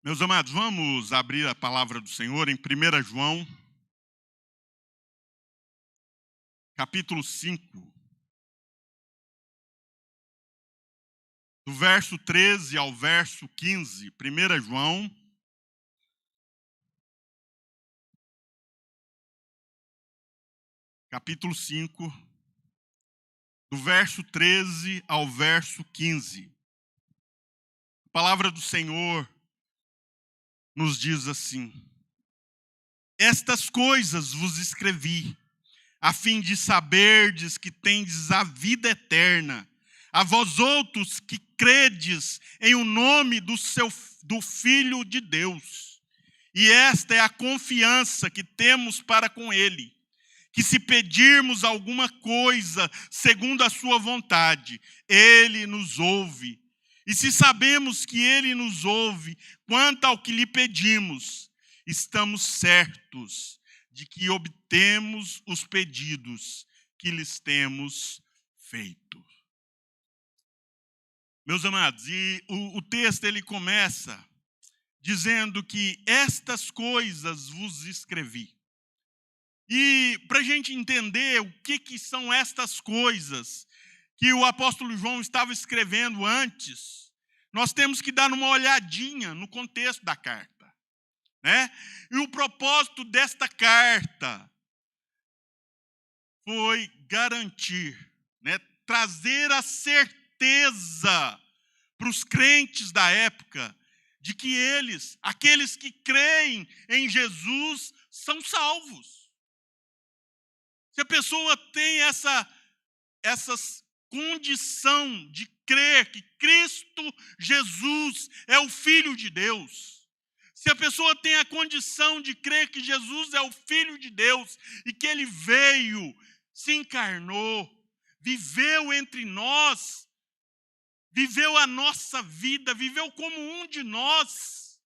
Meus amados, vamos abrir a palavra do Senhor em 1 João, capítulo 5, do verso 13 ao verso 15. 1 João, capítulo 5, do verso 13 ao verso 15. A palavra do Senhor nos diz assim: Estas coisas vos escrevi, a fim de saberdes que tendes a vida eterna, a vós outros que credes em o nome do Filho de Deus. E esta é a confiança que temos para com Ele, que se pedirmos alguma coisa segundo a sua vontade, Ele nos ouve. E se sabemos que Ele nos ouve quanto ao que lhe pedimos, estamos certos de que obtemos os pedidos que lhes temos feito. Meus amados, e o texto ele começa dizendo que estas coisas vos escrevi. E para a gente entender o que são estas coisas que o apóstolo João estava escrevendo antes, nós temos que dar uma olhadinha no contexto da carta, né? E o propósito desta carta foi garantir, né, trazer a certeza para os crentes da época de que eles, aqueles que creem em Jesus, são salvos. Se a pessoa tem essa condição de crer que Cristo Jesus é o Filho de Deus, se a pessoa tem a condição de crer que Jesus é o Filho de Deus e que Ele veio, se encarnou, viveu entre nós, viveu a nossa vida, viveu como um de nós,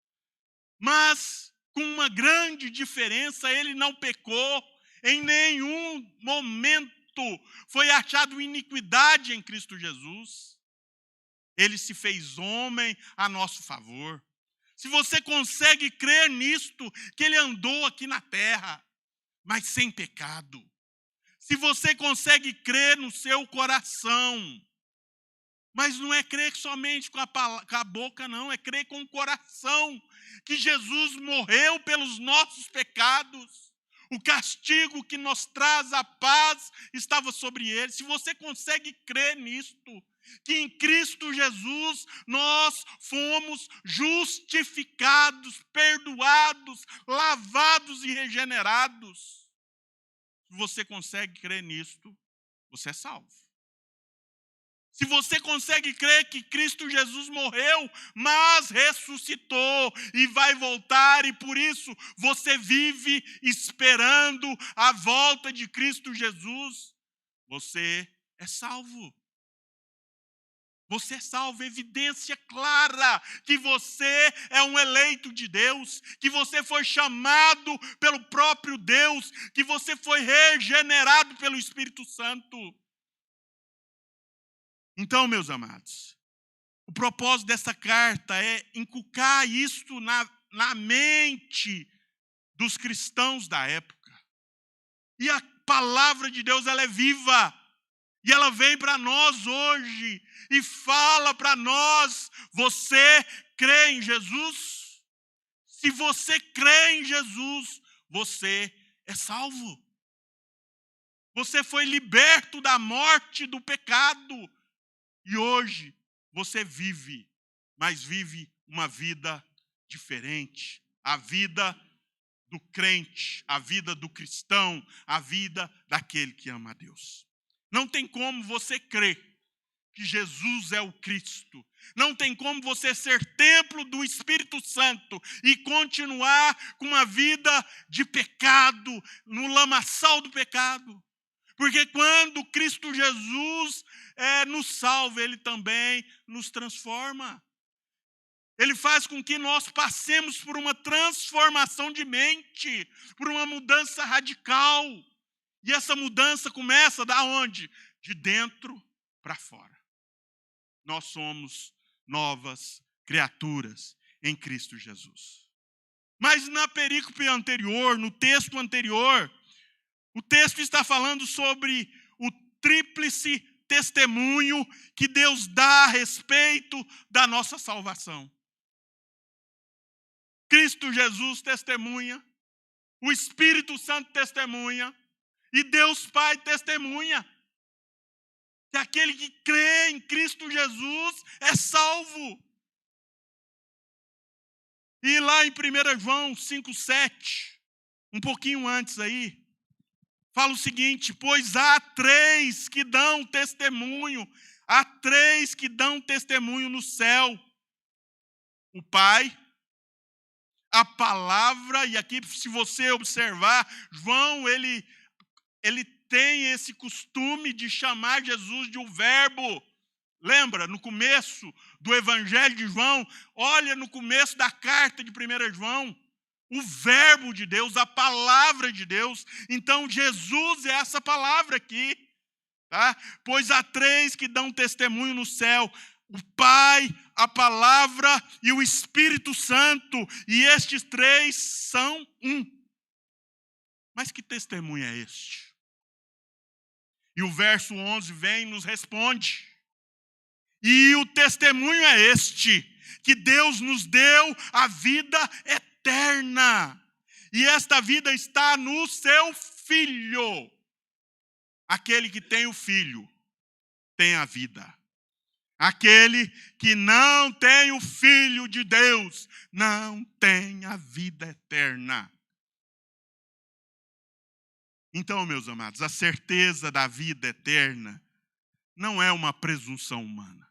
mas com uma grande diferença: Ele não pecou, em nenhum momento foi achado iniquidade em Cristo Jesus. Ele se fez homem a nosso favor. Se você consegue crer nisto, que Ele andou aqui na terra, mas sem pecado. Se você consegue crer no seu coração, mas não é crer somente com a boca, não, é crer com o coração, que Jesus morreu pelos nossos pecados. O castigo que nos traz a paz estava sobre ele. Se você consegue crer nisto, que em Cristo Jesus nós fomos justificados, perdoados, lavados e regenerados. Se você consegue crer nisto, você é salvo. Se você consegue crer que Cristo Jesus morreu, mas ressuscitou e vai voltar, e por isso você vive esperando a volta de Cristo Jesus, você é salvo. Você é salvo, evidência clara que você é um eleito de Deus, que você foi chamado pelo próprio Deus, que você foi regenerado pelo Espírito Santo. Então, meus amados, o propósito dessa carta é inculcar isto na mente dos cristãos da época. E a palavra de Deus, ela é viva. E ela vem para nós hoje e fala para nós: você crê em Jesus? Se você crê em Jesus, você é salvo. Você foi liberto da morte do pecado. E hoje você vive, mas vive uma vida diferente. A vida do crente, a vida do cristão, a vida daquele que ama a Deus. Não tem como você crer que Jesus é o Cristo. Não tem como você ser templo do Espírito Santo e continuar com uma vida de pecado, no lamaçal do pecado. Porque quando Cristo Jesus nos salva, Ele também nos transforma. Ele faz com que nós passemos por uma transformação de mente, por uma mudança radical. E essa mudança começa da onde? De dentro para fora. Nós somos novas criaturas. em Cristo Jesus. Mas na perícope anterior, no texto anterior, o texto está falando sobre o tríplice testemunho que Deus dá a respeito da nossa salvação. Cristo Jesus testemunha, o Espírito Santo testemunha e Deus Pai testemunha que aquele que crê em Cristo Jesus é salvo. E lá em 1 João 5,7, um pouquinho antes aí, fala o seguinte: pois há três que dão testemunho no céu: o Pai, a palavra, e aqui se você observar, João, ele tem esse costume de chamar Jesus de o Verbo. Lembra, no começo do Evangelho de João, olha no começo da carta de 1 João, o Verbo de Deus, a palavra de Deus. Então, Jesus é essa palavra aqui. Tá? Pois há três que dão testemunho no céu: o Pai, a palavra e o Espírito Santo. E estes três são um. Mas que testemunho é este? E o verso 11 vem e nos responde. E o testemunho é este: que Deus nos deu a vida eterna. E esta vida está no seu Filho. Aquele que tem o Filho tem a vida. Aquele que não tem o Filho de Deus não tem a vida eterna. Então, meus amados, a certeza da vida eterna não é uma presunção humana.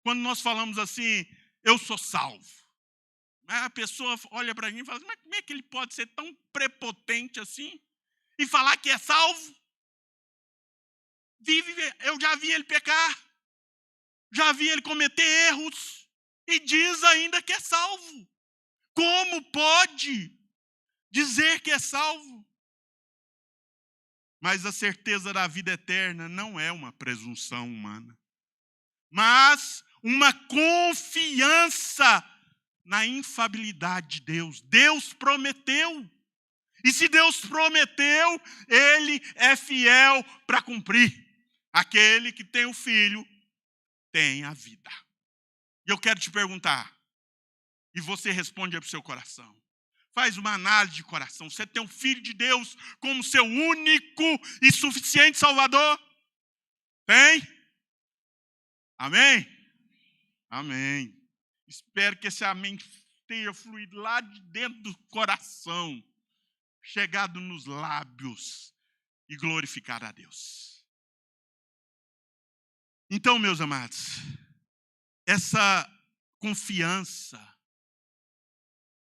Quando nós falamos assim, eu sou salvo, a pessoa olha para mim e fala: mas como é que ele pode ser tão prepotente assim e falar que é salvo? Eu já vi ele pecar, já vi ele cometer erros e diz ainda que é salvo. Como pode dizer que é salvo? Mas a certeza da vida eterna não é uma presunção humana, mas uma confiança na infalibilidade de Deus. Deus prometeu. E se Deus prometeu, Ele é fiel para cumprir. Aquele que tem o Filho tem a vida. E eu quero te perguntar, e você responde aí para o seu coração. Faz uma análise de coração. Você tem o Filho de Deus como seu único e suficiente Salvador? Tem? Amém? Amém. Espero que esse amém tenha fluído lá de dentro do coração, chegado nos lábios e glorificado a Deus. Então, meus amados, essa confiança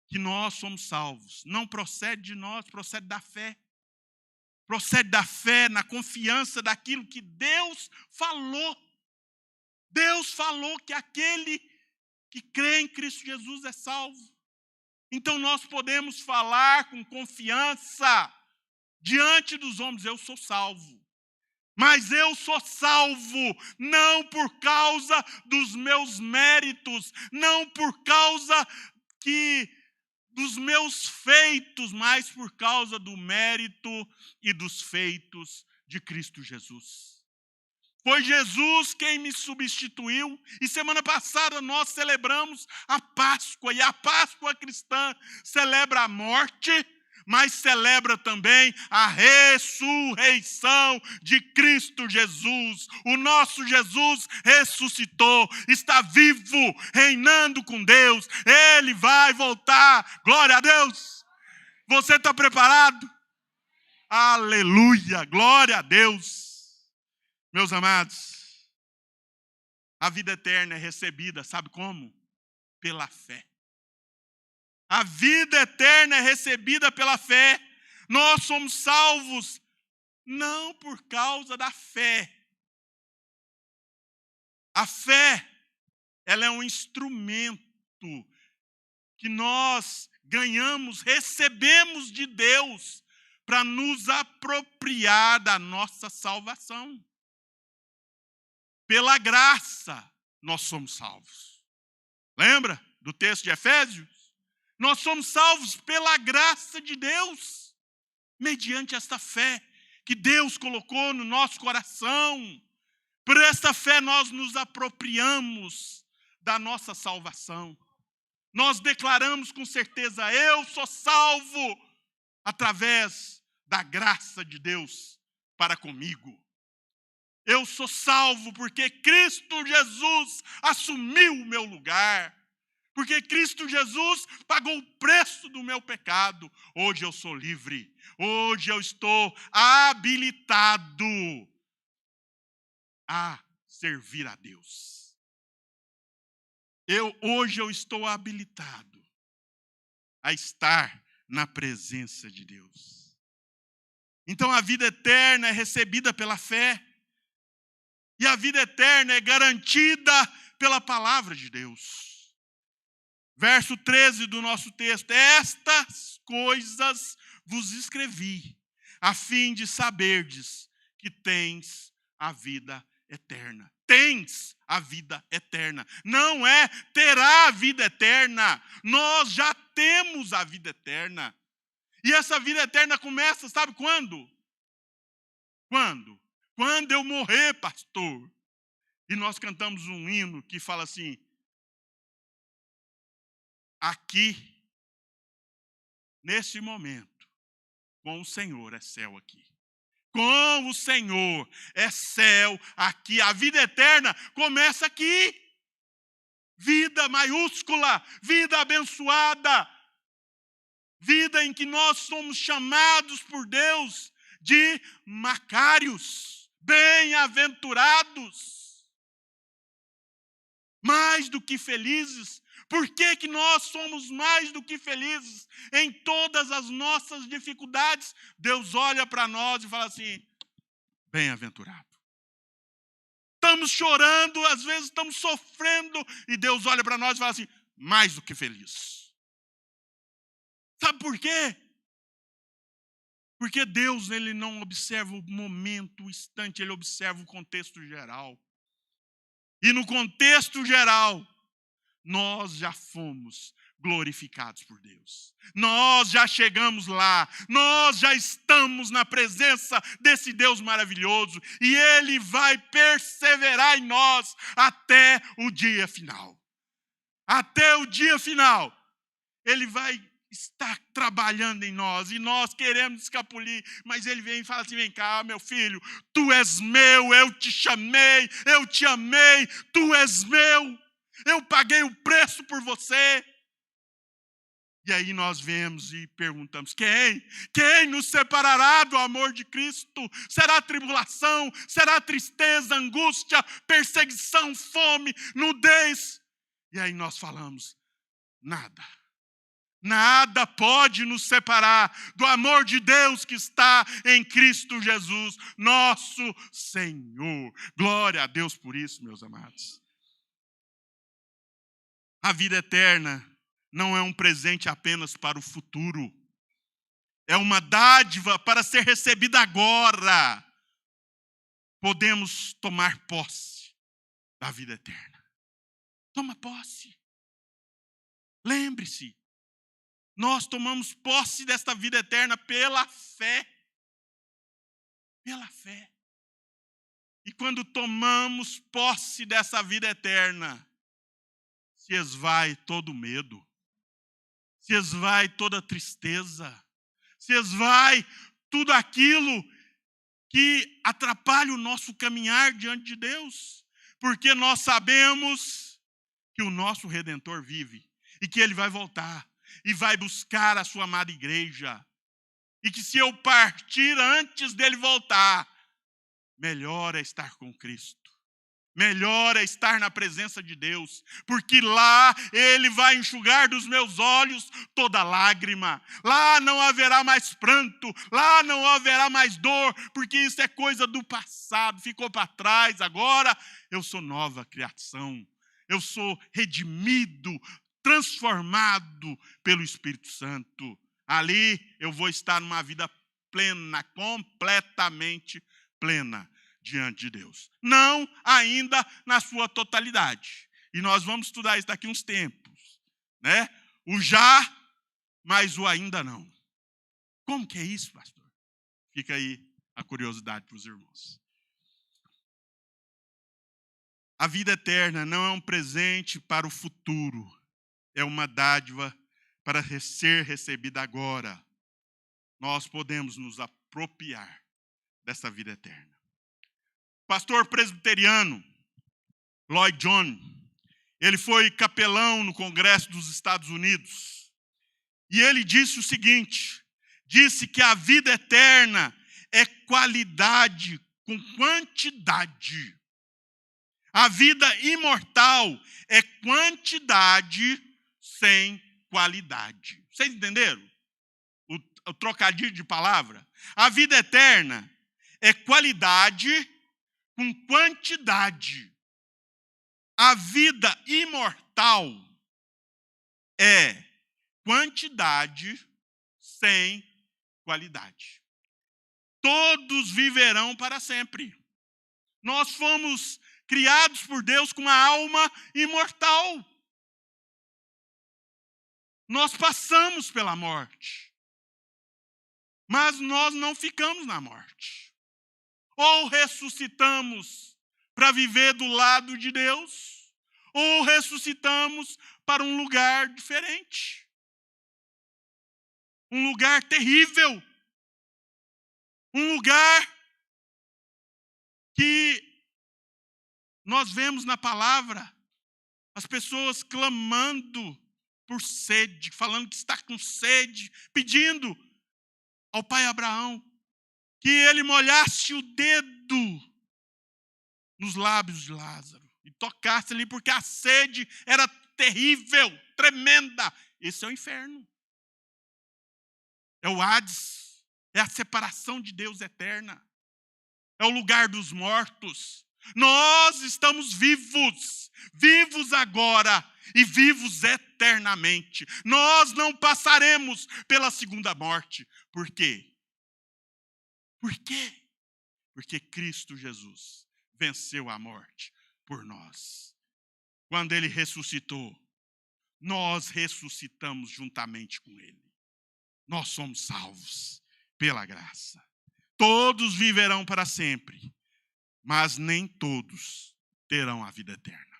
que nós somos salvos não procede de nós, procede da fé. Procede da fé, na confiança daquilo que Deus falou. Deus falou que aquele que crê em Cristo Jesus é salvo. Então nós podemos falar com confiança diante dos homens: eu sou salvo. Mas eu sou salvo não por causa dos meus méritos, não por causa dos meus feitos, mas por causa do mérito e dos feitos de Cristo Jesus. Foi Jesus quem me substituiu. E semana passada nós celebramos a Páscoa. E a Páscoa cristã celebra a morte, mas celebra também a ressurreição de Cristo Jesus. O nosso Jesus ressuscitou, está vivo, reinando com Deus. Ele vai voltar. Glória a Deus. Você está preparado? Aleluia, glória a Deus. Meus amados, a vida eterna é recebida, sabe como? Pela fé. A vida eterna é recebida pela fé. Nós somos salvos não por causa da fé. A fé, ela é um instrumento que nós ganhamos, recebemos de Deus para nos apropriar da nossa salvação. Pela graça, nós somos salvos. Lembra do texto de Efésios? Nós somos salvos pela graça de Deus, mediante esta fé que Deus colocou no nosso coração. Por esta fé nós nos apropriamos da nossa salvação. Nós declaramos com certeza: eu sou salvo através da graça de Deus para comigo. Eu sou salvo porque Cristo Jesus assumiu o meu lugar. Porque Cristo Jesus pagou o preço do meu pecado. Hoje eu sou livre. Hoje eu estou habilitado a servir a Deus. Hoje eu estou habilitado a estar na presença de Deus. Então a vida eterna é recebida pela fé. E a vida eterna é garantida pela palavra de Deus. Verso 13 do nosso texto: estas coisas vos escrevi, a fim de saberdes que tens a vida eterna. Tens a vida eterna. Não é terá a vida eterna. Nós já temos a vida eterna. E essa vida eterna começa, sabe quando? Quando? Quando eu morrer, pastor. E nós cantamos um hino que fala assim: aqui, nesse momento, com o Senhor é céu aqui. Com o Senhor é céu aqui. A vida eterna começa aqui. Vida maiúscula, vida abençoada. Vida em que nós somos chamados por Deus de macários, bem-aventurados. Mais do que felizes. Por que nós somos mais do que felizes? Em todas as nossas dificuldades, Deus olha para nós e fala assim: bem-aventurado. Estamos chorando, às vezes estamos sofrendo, e Deus olha para nós e fala assim: mais do que feliz. Sabe por quê? Porque Deus, ele não observa o momento, o instante, ele observa o contexto geral. E no contexto geral, nós já fomos glorificados por Deus. Nós já chegamos lá. Nós já estamos na presença desse Deus maravilhoso. E Ele vai perseverar em nós até o dia final. Até o dia final. Ele vai estar trabalhando em nós. E nós queremos escapulir. Mas Ele vem e fala assim: vem cá, meu filho. Tu és meu, eu te chamei, eu te amei. Tu és meu. Eu paguei o preço por você. E aí nós vemos e perguntamos: quem? Quem nos separará do amor de Cristo? Será tribulação? Será tristeza, angústia, perseguição, fome, nudez? E aí nós falamos: nada. Nada pode nos separar do amor de Deus que está em Cristo Jesus, nosso Senhor. Glória a Deus por isso, meus amados. A vida eterna não é um presente apenas para o futuro. É uma dádiva para ser recebida agora. Podemos tomar posse da vida eterna. Toma posse. Lembre-se, nós tomamos posse desta vida eterna pela fé. Pela fé. E quando tomamos posse dessa vida eterna, se esvai todo medo, se esvai toda tristeza, se esvai tudo aquilo que atrapalha o nosso caminhar diante de Deus, porque nós sabemos que o nosso Redentor vive e que Ele vai voltar e vai buscar a sua amada igreja, e que se eu partir antes dele voltar, melhor é estar com Cristo. Melhor é estar na presença de Deus, porque lá Ele vai enxugar dos meus olhos toda lágrima. Lá não haverá mais pranto, lá não haverá mais dor, porque isso é coisa do passado, ficou para trás. Agora eu sou nova criação, eu sou redimido, transformado pelo Espírito Santo. Ali eu vou estar numa vida plena, completamente plena diante de Deus. Não ainda na sua totalidade. E nós vamos estudar isso daqui uns tempos, né? O já, mas o ainda não. Como que é isso, pastor? Fica aí a curiosidade para os irmãos. A vida eterna não é um presente para o futuro, é uma dádiva para ser recebida agora. Nós podemos nos apropriar dessa vida eterna. Pastor presbiteriano Lloyd Jones, ele foi capelão no Congresso dos Estados Unidos. E ele disse o seguinte, disse que a vida eterna é qualidade com quantidade. A vida imortal é quantidade sem qualidade. Vocês entenderam o trocadilho de palavra? A vida eterna é qualidade com quantidade. A vida imortal é quantidade sem qualidade. Todos viverão para sempre. Nós fomos criados por Deus com uma alma imortal. Nós passamos pela morte, mas nós não ficamos na morte. Ou ressuscitamos para viver do lado de Deus, ou ressuscitamos para um lugar diferente. Um lugar terrível. Um lugar que nós vemos na palavra as pessoas clamando por sede, falando que está com sede, pedindo ao pai Abraão que ele molhasse o dedo nos lábios de Lázaro e tocasse ali, porque a sede era terrível, tremenda. Esse é o inferno. É o Hades, é a separação de Deus eterna. É o lugar dos mortos. Nós estamos vivos, vivos agora e vivos eternamente. Nós não passaremos pela segunda morte. Por quê? Por quê? Porque Cristo Jesus venceu a morte por nós. Quando ele ressuscitou, nós ressuscitamos juntamente com ele. Nós somos salvos pela graça. Todos viverão para sempre, mas nem todos terão a vida eterna.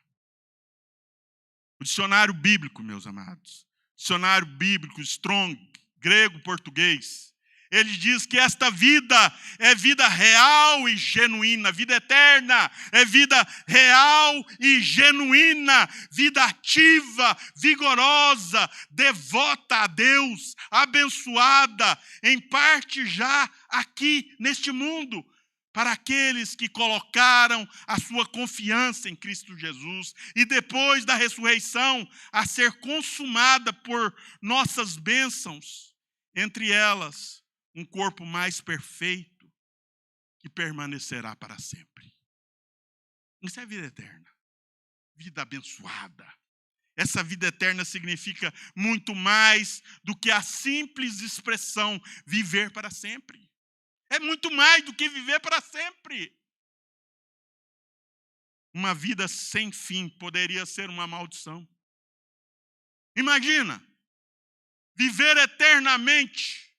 O dicionário bíblico, meus amados, dicionário bíblico Strong, grego-português, ele diz que esta vida é vida real e genuína, vida eterna é vida real e genuína, vida ativa, vigorosa, devota a Deus, abençoada, em parte já aqui neste mundo, para aqueles que colocaram a sua confiança em Cristo Jesus e depois da ressurreição a ser consumada por nossas bênçãos, entre elas um corpo mais perfeito que permanecerá para sempre. Isso é vida eterna, vida abençoada. Essa vida eterna significa muito mais do que a simples expressão viver para sempre. É muito mais do que viver para sempre. Uma vida sem fim poderia ser uma maldição. Imagina, viver eternamente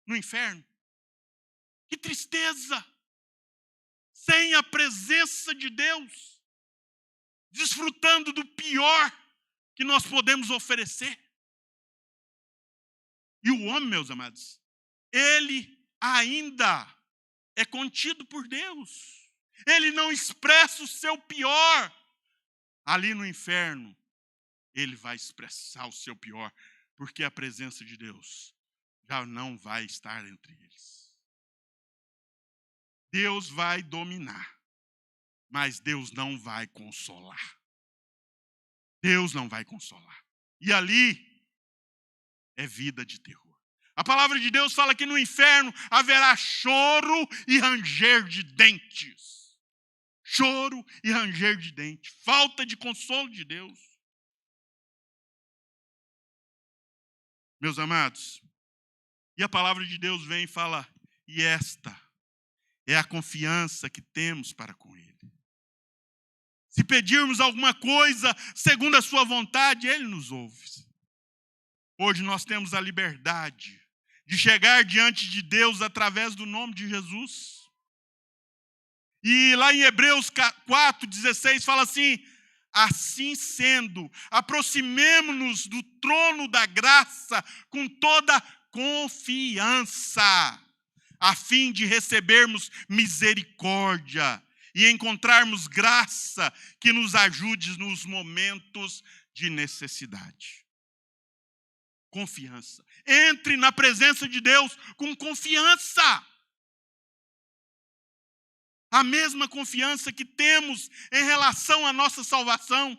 no inferno. Que tristeza! Sem a presença de Deus, desfrutando do pior que nós podemos oferecer. E o homem, meus amados, ele ainda é contido por Deus. Ele não expressa o seu pior. Ali no inferno, ele vai expressar o seu pior, porque a presença de Deus já não vai estar entre eles. Deus vai dominar, mas Deus não vai consolar. Deus não vai consolar. E ali é vida de terror. A palavra de Deus fala que no inferno haverá choro e ranger de dentes. Choro e ranger de dentes. Falta de consolo de Deus. Meus amados, e a palavra de Deus vem e fala, e esta é a confiança que temos para com Ele. Se pedirmos alguma coisa segundo a sua vontade, Ele nos ouve. Hoje nós temos a liberdade de chegar diante de Deus através do nome de Jesus. E lá em Hebreus 4:16 fala assim: assim sendo, aproximemo-nos do trono da graça com toda confiança, a fim de recebermos misericórdia e encontrarmos graça que nos ajude nos momentos de necessidade. Confiança. Entre na presença de Deus com confiança. A mesma confiança que temos em relação à nossa salvação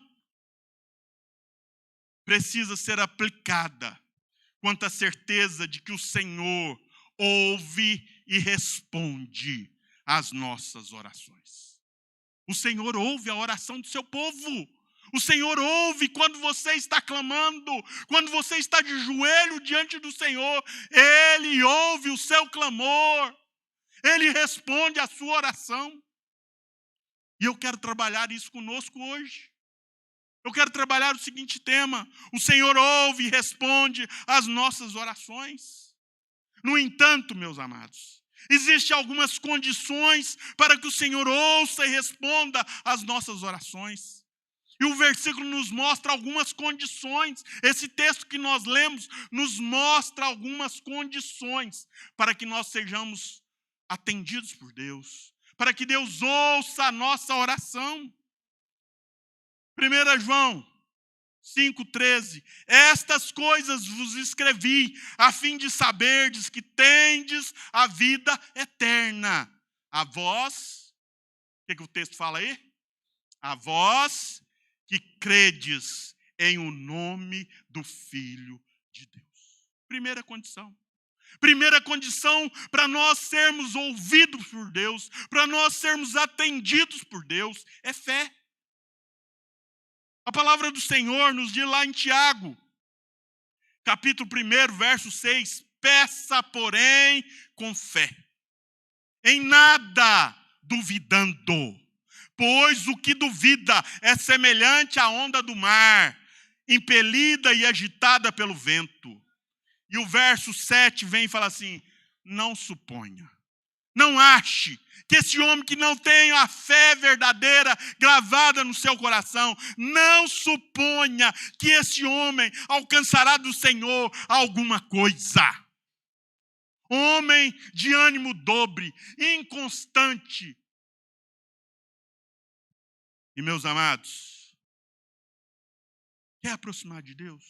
precisa ser aplicada quanto à certeza de que o Senhor ouve e responde às nossas orações. O Senhor ouve a oração do seu povo. O Senhor ouve quando você está clamando, quando você está de joelho diante do Senhor. Ele ouve o seu clamor. Ele responde a sua oração. E eu quero trabalhar isso conosco hoje. Eu quero trabalhar o seguinte tema: o Senhor ouve e responde às nossas orações. No entanto, meus amados, existem algumas condições para que o Senhor ouça e responda às nossas orações. E o versículo nos mostra algumas condições. Esse texto que nós lemos nos mostra algumas condições para que nós sejamos atendidos por Deus, para que Deus ouça a nossa oração. 1 João 5,13. Estas coisas vos escrevi, a fim de saberdes que tendes a vida eterna. A vós, o que o texto fala aí? A vós que credes em o nome do Filho de Deus. Primeira condição. Primeira condição para nós sermos ouvidos por Deus, para nós sermos atendidos por Deus, é fé. A palavra do Senhor nos diz lá em Tiago, capítulo 1, verso 6, peça, porém, com fé, em nada duvidando, pois o que duvida é semelhante à onda do mar, impelida e agitada pelo vento. E o verso 7 vem e fala assim: não suponha, não ache que esse homem que não tem a fé verdadeira gravada no seu coração, não suponha que esse homem alcançará do Senhor alguma coisa. Homem de ânimo dobre, inconstante. E meus amados, quer aproximar de Deus?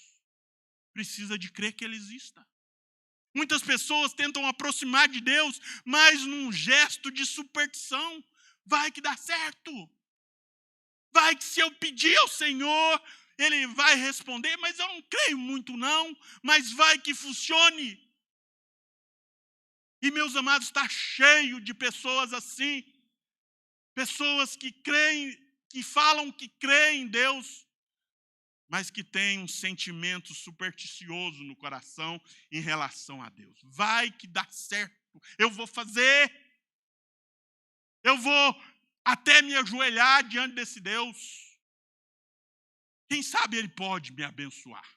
Precisa de crer que Ele exista. Muitas pessoas tentam aproximar de Deus, mas num gesto de superstição. Vai que dá certo. Vai que se eu pedir ao Senhor, Ele vai responder, mas eu não creio muito não, mas vai que funcione. E meus amados, está cheio de pessoas assim. Pessoas que creem, que falam que creem em Deus, mas que tem um sentimento supersticioso no coração em relação a Deus. Vai que dá certo, eu vou fazer, eu vou até me ajoelhar diante desse Deus. Quem sabe Ele pode me abençoar.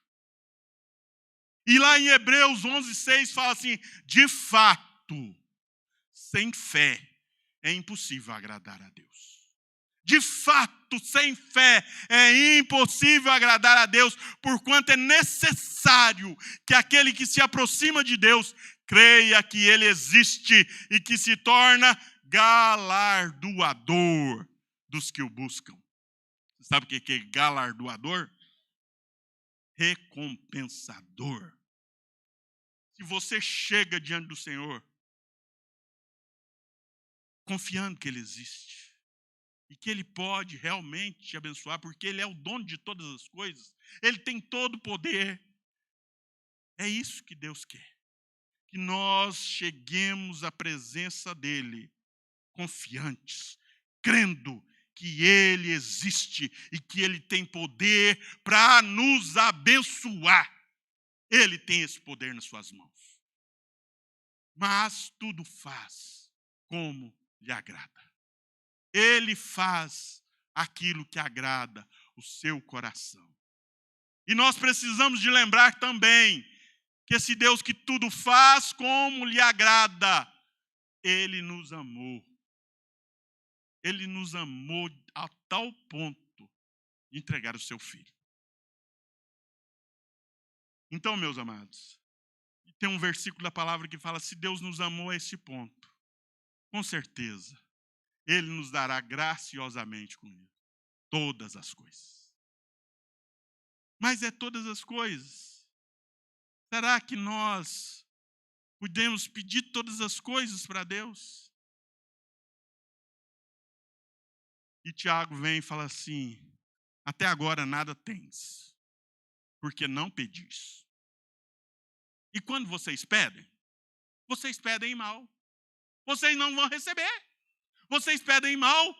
E lá em Hebreus 11:6 fala assim: de fato, sem fé é impossível agradar a Deus. De fato, sem fé, é impossível agradar a Deus, porquanto é necessário que aquele que se aproxima de Deus creia que Ele existe e que se torna galardoador dos que o buscam. Você sabe o que é galardoador? Recompensador. Se você chega diante do Senhor confiando que Ele existe, e que Ele pode realmente te abençoar, porque Ele é o dono de todas as coisas. Ele tem todo o poder. É isso que Deus quer. Que nós cheguemos à presença dEle, confiantes, crendo que Ele existe e que Ele tem poder para nos abençoar. Ele tem esse poder nas suas mãos. Mas tudo faz como lhe agrada. Ele faz aquilo que agrada o seu coração. E nós precisamos de lembrar também que esse Deus que tudo faz como lhe agrada, Ele nos amou. Ele nos amou a tal ponto de entregar o seu Filho. Então, meus amados, tem um versículo da palavra que fala: se Deus nos amou a esse ponto, com certeza, Ele nos dará graciosamente com Ele todas as coisas. Mas é todas as coisas. Será que nós podemos pedir todas as coisas para Deus? E Tiago vem e fala assim: até agora nada tens, porque não pedis. E quando vocês pedem mal. Vocês não vão receber. Vocês pedem mal.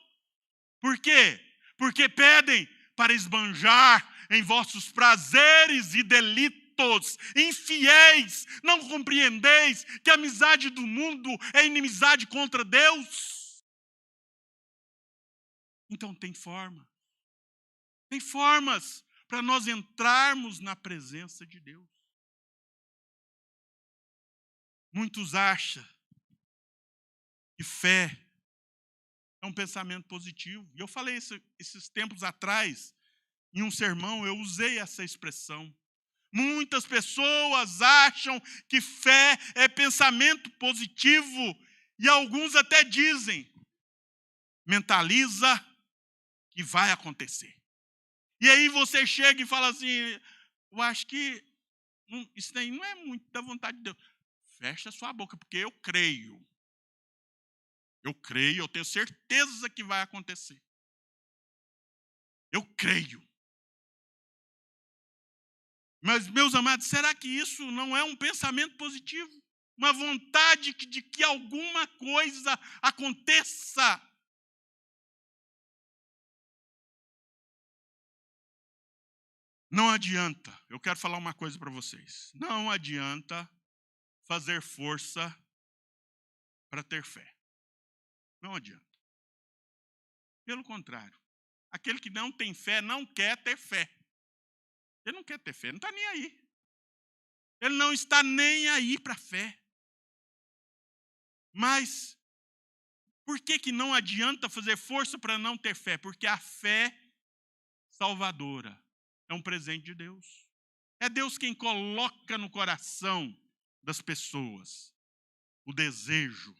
Por quê? Porque pedem para esbanjar em vossos prazeres e delitos. Infiéis, não compreendeis que a amizade do mundo é inimizade contra Deus? Então tem forma. Tem formas para nós entrarmos na presença de Deus. Muitos acham que fé é um pensamento positivo. E eu falei esses tempos atrás, em um sermão, eu usei essa expressão. Muitas pessoas acham que fé é pensamento positivo. E alguns até dizem, mentaliza que vai acontecer. E aí você chega e fala assim: eu acho que isso daí não é muito da vontade de Deus. Fecha a sua boca, porque eu creio. Eu creio, eu tenho certeza que vai acontecer. Eu creio. Mas, meus amados, será que isso não é um pensamento positivo? Uma vontade de que alguma coisa aconteça? Não adianta, eu quero falar uma coisa para vocês. Não adianta fazer força para ter fé. Não adianta. Pelo contrário, aquele que não tem fé não quer ter fé. Ele não quer ter fé, não está nem aí. Ele não está nem aí para a fé. Mas por que não adianta fazer força para não ter fé? Porque a fé salvadora é um presente de Deus. É Deus quem coloca no coração das pessoas o desejo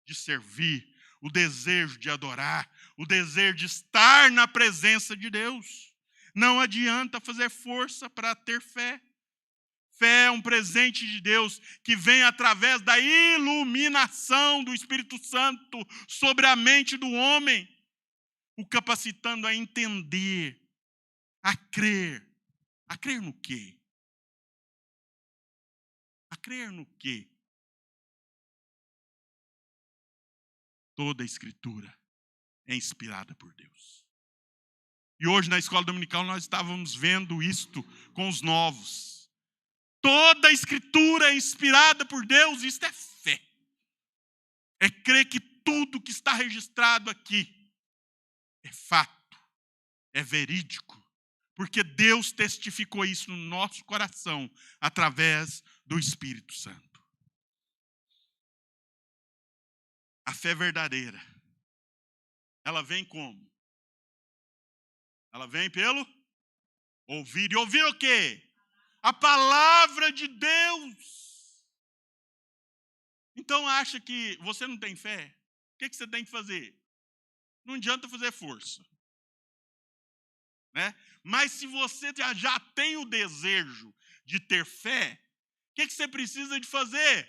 de servir, o desejo de adorar, o desejo de estar na presença de Deus. Não adianta fazer força para ter fé. Fé é um presente de Deus que vem através da iluminação do Espírito Santo sobre a mente do homem, o capacitando a entender, a crer. A crer no quê? A crer no quê? Toda a Escritura é inspirada por Deus. E hoje na escola dominical nós estávamos vendo isto com os novos. Toda a Escritura é inspirada por Deus, isto é fé. É crer que tudo que está registrado aqui é fato, é verídico, porque Deus testificou isso no nosso coração através do Espírito Santo. A fé verdadeira, ela vem como? Ela vem pelo ouvir. E ouvir o quê? A palavra de Deus. Então acha que você não tem fé? O que você tem que fazer? Não adianta fazer força. Né? Mas se você já tem o desejo de ter fé, o que você precisa de fazer?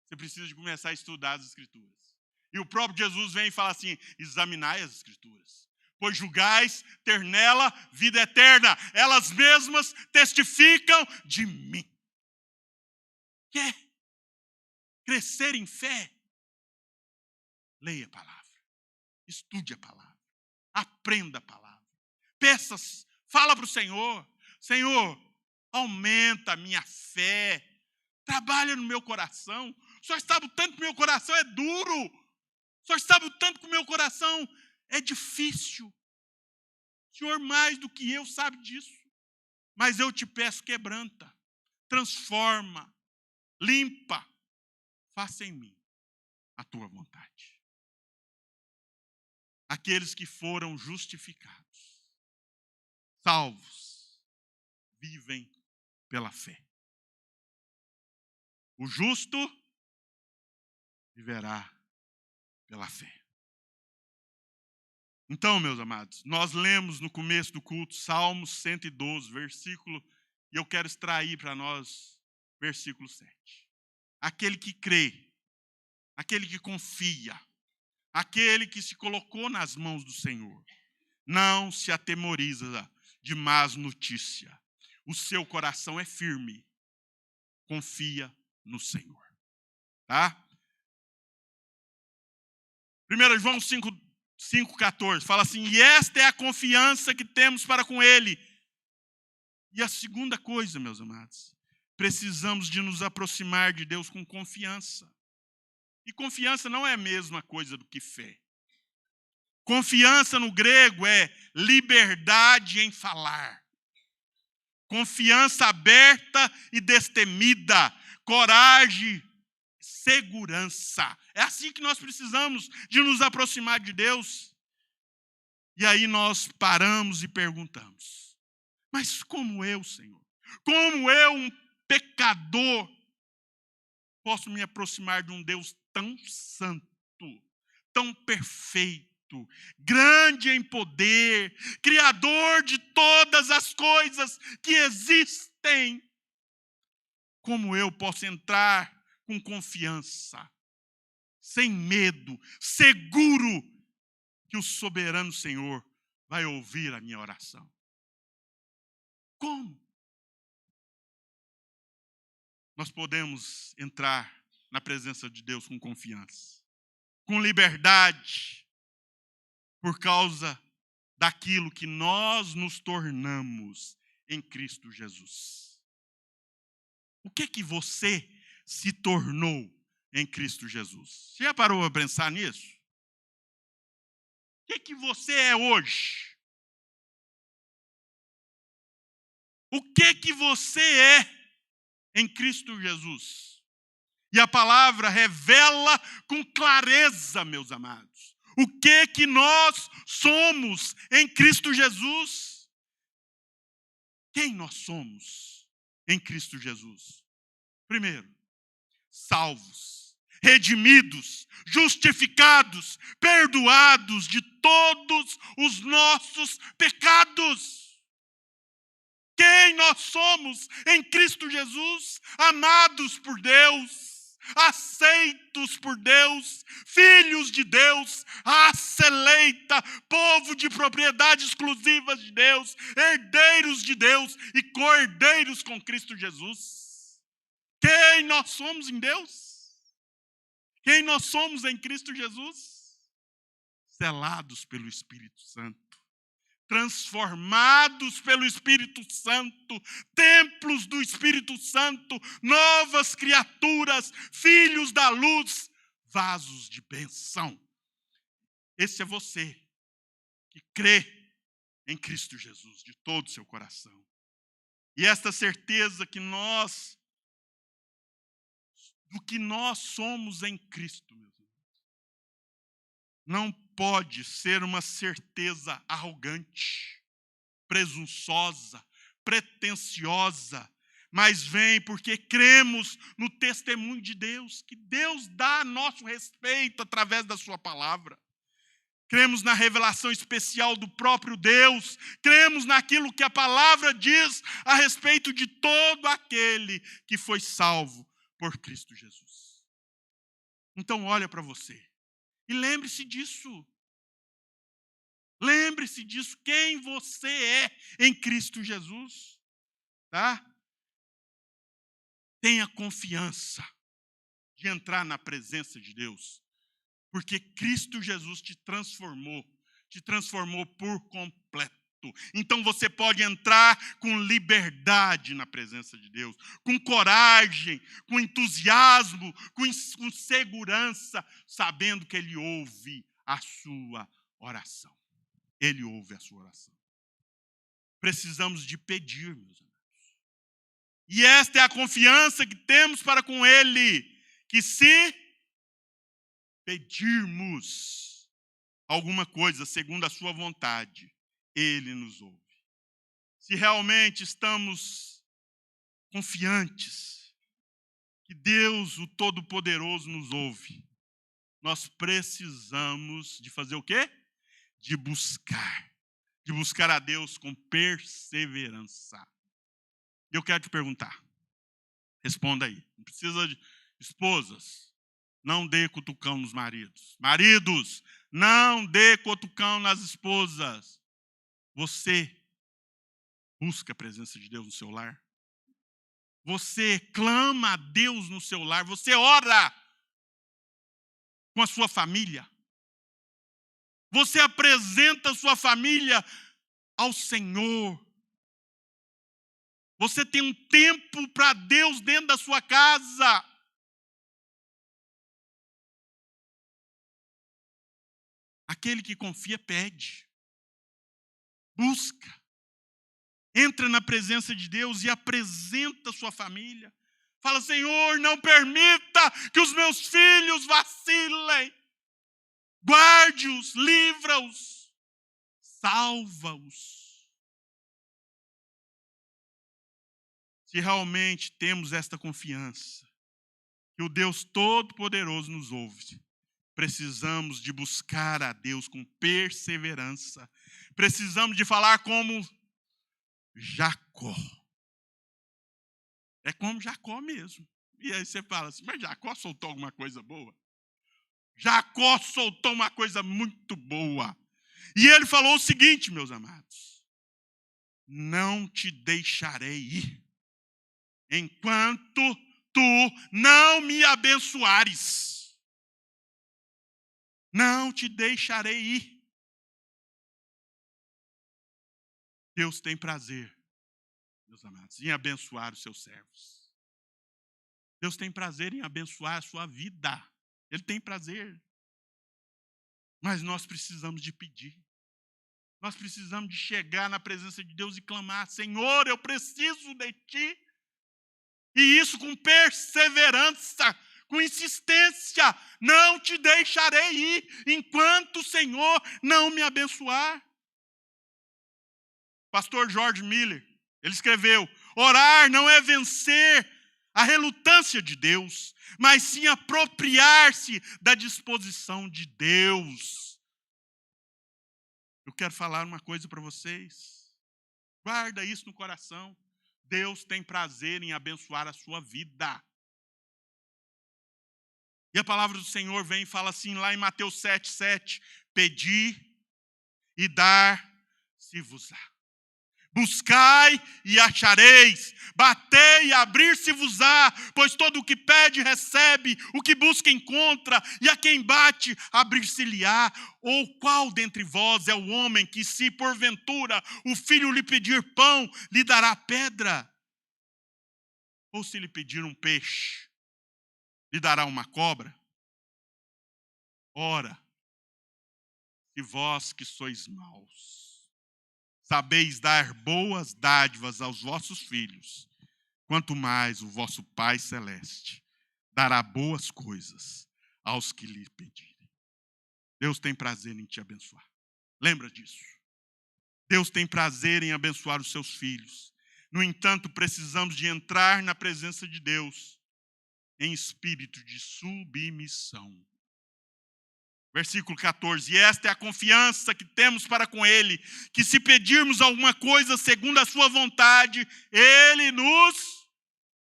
Você precisa de começar a estudar as Escrituras. E o próprio Jesus vem e fala assim: examinai as Escrituras, pois julgais ter nela vida eterna. Elas mesmas testificam de mim. Quer crescer em fé? Leia a palavra, estude a palavra, aprenda a palavra. Peça, fala para o Senhor: Senhor, aumenta a minha fé, trabalha no meu coração. O Senhor sabe o tanto que meu coração é duro. O Senhor sabe o tanto que o meu coração É difícil. O Senhor, mais do que eu, sabe disso. Mas eu te peço, quebranta, transforma, limpa. Faça em mim a tua vontade. Aqueles que foram justificados, salvos, vivem pela fé. O justo viverá pela fé. Então, meus amados, nós lemos no começo do culto Salmos 112, versículo, e eu quero extrair para nós versículo 7. Aquele que crê, aquele que confia, aquele que se colocou nas mãos do Senhor, não se atemoriza de más notícia. O seu coração é firme, confia no Senhor. Tá? 1 João 5,14 fala assim: e esta é a confiança que temos para com Ele. E a segunda coisa, meus amados, precisamos de nos aproximar de Deus com confiança. E confiança não é a mesma coisa do que fé. Confiança no grego é liberdade em falar. Confiança aberta e destemida. Coragem, segurança. É assim que nós precisamos de nos aproximar de Deus. E aí nós paramos e perguntamos: mas como eu, Senhor? Como eu, um pecador, posso me aproximar de um Deus tão santo, tão perfeito, grande em poder, criador de todas as coisas que existem? Como eu posso entrar com confiança, sem medo, seguro que o soberano Senhor vai ouvir a minha oração? Como? Nós podemos entrar na presença de Deus com confiança, com liberdade, por causa daquilo que nós nos tornamos em Cristo Jesus. O que você se tornou em Cristo Jesus? Você já parou para pensar nisso? O que você é hoje? O que você é em Cristo Jesus? E a palavra revela com clareza, meus amados, o que nós somos em Cristo Jesus. Quem nós somos em Cristo Jesus? Primeiro, salvos, redimidos, justificados, perdoados de todos os nossos pecados. Quem nós somos em Cristo Jesus? Amados por Deus, aceitos por Deus, filhos de Deus, raça eleita, povo de propriedade exclusiva de Deus, herdeiros de Deus e cordeiros com Cristo Jesus. Quem nós somos em Deus? Quem nós somos em Cristo Jesus? Selados pelo Espírito Santo, transformados pelo Espírito Santo, templos do Espírito Santo, novas criaturas, filhos da luz, vasos de bênção. Esse é você que crê em Cristo Jesus de todo o seu coração. E esta certeza do que nós somos em Cristo, meus irmãos, não pode ser uma certeza arrogante, presunçosa, pretensiosa, mas vem porque cremos no testemunho de Deus, que Deus dá a nosso respeito através da sua palavra. Cremos na revelação especial do próprio Deus, cremos naquilo que a palavra diz a respeito de todo aquele que foi salvo por Cristo Jesus. Então olha para você e lembre-se disso. Lembre-se disso, quem você é em Cristo Jesus. Tá? Tenha confiança de entrar na presença de Deus, porque Cristo Jesus te transformou por completo. Então você pode entrar com liberdade na presença de Deus, com coragem, com entusiasmo, com segurança, sabendo que Ele ouve a sua oração. Ele ouve a sua oração. Precisamos de pedir, meus amados. E esta é a confiança que temos para com Ele, que se pedirmos alguma coisa segundo a sua vontade, Ele nos ouve. Se realmente estamos confiantes que Deus, o Todo-Poderoso, nos ouve, nós precisamos de fazer o quê? De buscar a Deus com perseverança. Eu quero te perguntar, responda aí. Não precisa de esposas, não dê cutucão nos maridos. Maridos, não dê cutucão nas esposas. Você busca a presença de Deus no seu lar? Você clama a Deus no seu lar? Você ora com a sua família? Você apresenta a sua família ao Senhor? Você tem um tempo para Deus dentro da sua casa? Aquele que confia pede, busca, entra na presença de Deus e apresenta a sua família. Fala: Senhor, não permita que os meus filhos vacilem. Guarde-os, livra-os, salva-os. Se realmente temos esta confiança, que o Deus Todo-Poderoso nos ouve, precisamos de buscar a Deus com perseverança. Precisamos de falar como Jacó. É como Jacó mesmo. E aí você fala assim: mas Jacó soltou alguma coisa boa? Jacó soltou uma coisa muito boa. E ele falou o seguinte, meus amados: não te deixarei ir enquanto tu não me abençoares. Não te deixarei ir. Deus tem prazer, meus amados, em abençoar os seus servos. Deus tem prazer em abençoar a sua vida. Ele tem prazer. Mas nós precisamos de pedir. Nós precisamos de chegar na presença de Deus e clamar: Senhor, eu preciso de Ti. E isso com perseverança, com insistência. Não te deixarei ir enquanto o Senhor não me abençoar. Pastor George Miller, ele escreveu: orar não é vencer a relutância de Deus, mas sim apropriar-se da disposição de Deus. Eu quero falar uma coisa para vocês. Guarda isso no coração. Deus tem prazer em abençoar a sua vida. E a palavra do Senhor vem e fala assim, lá em Mateus 7:7, pedi e dar-se-vos-á. Buscai e achareis, batei e abrir-se-vos-á, pois todo o que pede recebe, o que busca encontra, e a quem bate abrir-se-lhe-á. Ou qual dentre vós é o homem que, se porventura o filho lhe pedir pão, lhe dará pedra? Ou se lhe pedir um peixe, lhe dará uma cobra? Ora, se vós que sois maus, sabeis dar boas dádivas aos vossos filhos, quanto mais o vosso Pai Celeste dará boas coisas aos que lhe pedirem. Deus tem prazer em te abençoar. Lembra disso. Deus tem prazer em abençoar os seus filhos. No entanto, precisamos de entrar na presença de Deus em espírito de submissão. Versículo 14, e esta é a confiança que temos para com Ele, que se pedirmos alguma coisa segundo a sua vontade, Ele nos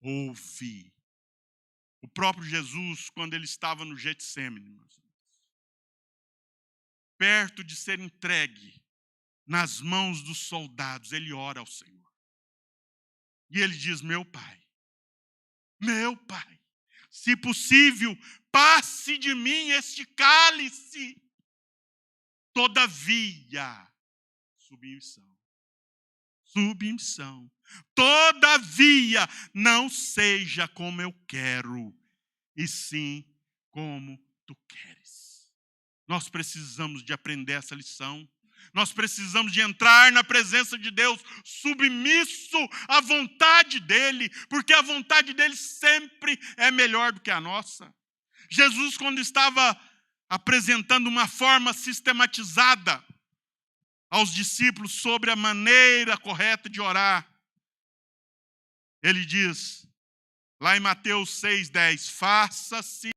ouve. O próprio Jesus, quando ele estava no Getsêmani, perto de ser entregue nas mãos dos soldados, ele ora ao Senhor. E ele diz: meu Pai, se possível, passe de mim este cálice. Todavia, submissão. Todavia, não seja como eu quero, e sim como tu queres. Nós precisamos de aprender essa lição. Nós precisamos de entrar na presença de Deus submisso à vontade dEle, porque a vontade dEle sempre é melhor do que a nossa. Jesus, quando estava apresentando uma forma sistematizada aos discípulos sobre a maneira correta de orar, ele diz, lá em Mateus 6,10, faça-se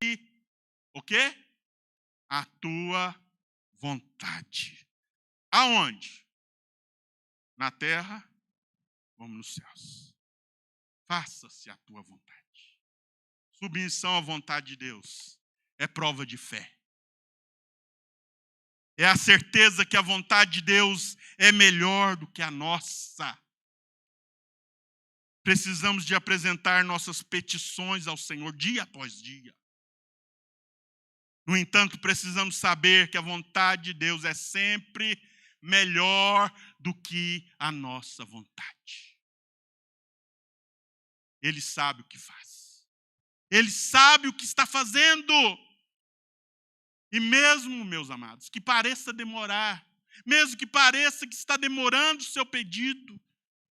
o quê? A tua vontade. Aonde? Na terra, como nos céus. Faça-se a tua vontade. Submissão à vontade de Deus é prova de fé. É a certeza que a vontade de Deus é melhor do que a nossa. Precisamos de apresentar nossas petições ao Senhor dia após dia. No entanto, precisamos saber que a vontade de Deus é sempre melhor do que a nossa vontade. Ele sabe o que faz. Ele sabe o que está fazendo. E mesmo, meus amados, que pareça demorar, mesmo que pareça que está demorando o seu pedido,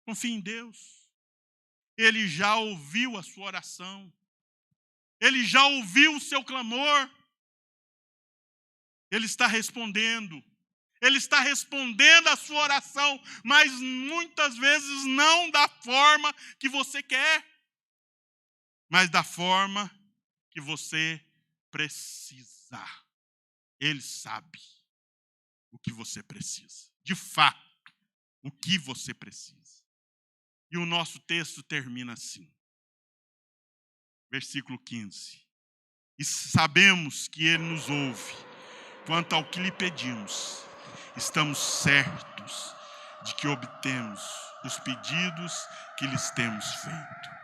confie em Deus. Ele já ouviu a sua oração. Ele já ouviu o seu clamor. Ele está respondendo. Ele está respondendo a sua oração, mas muitas vezes não da forma que você quer, mas da forma que você precisa. Ele sabe o que você precisa, de fato, o que você precisa. E o nosso texto termina assim, versículo 15. E sabemos que Ele nos ouve, quanto ao que lhe pedimos, estamos certos de que obtemos os pedidos que lhes temos feito.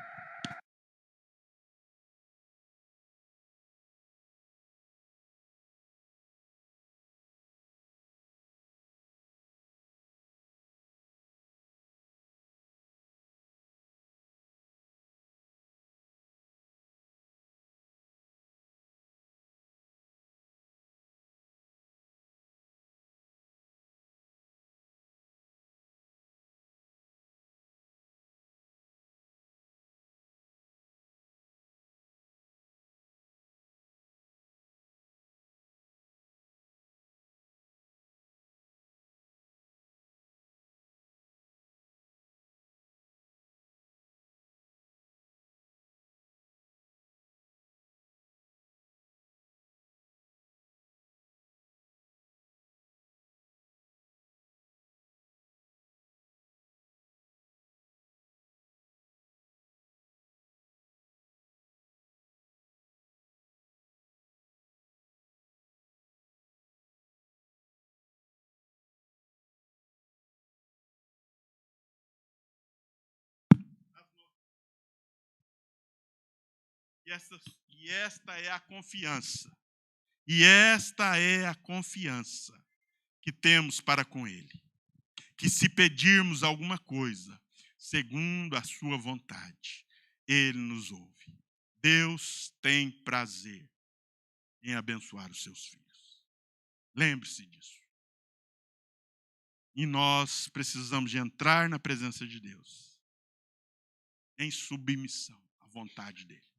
E esta é a confiança. E esta é a confiança que temos para com Ele. Que se pedirmos alguma coisa, segundo a sua vontade, Ele nos ouve. Deus tem prazer em abençoar os seus filhos. Lembre-se disso. E nós precisamos de entrar na presença de Deus em submissão à vontade dEle.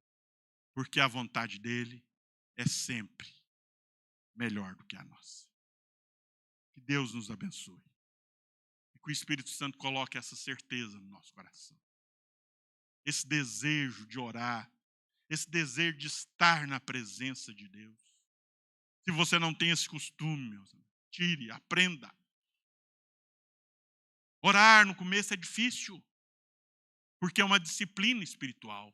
Porque a vontade dEle é sempre melhor do que a nossa. Que Deus nos abençoe. E que o Espírito Santo coloque essa certeza no nosso coração. Esse desejo de orar, esse desejo de estar na presença de Deus. Se você não tem esse costume, meus amigos, tire, aprenda. Orar no começo é difícil, porque é uma disciplina espiritual.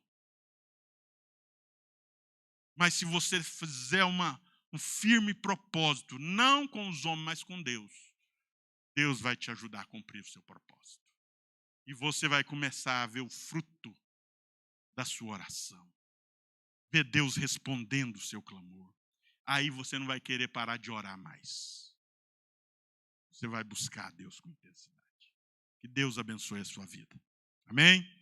Mas se você fizer um firme propósito, não com os homens, mas com Deus, Deus vai te ajudar a cumprir o seu propósito. E você vai começar a ver o fruto da sua oração. Ver Deus respondendo o seu clamor. Aí você não vai querer parar de orar mais. Você vai buscar a Deus com intensidade. Que Deus abençoe a sua vida. Amém?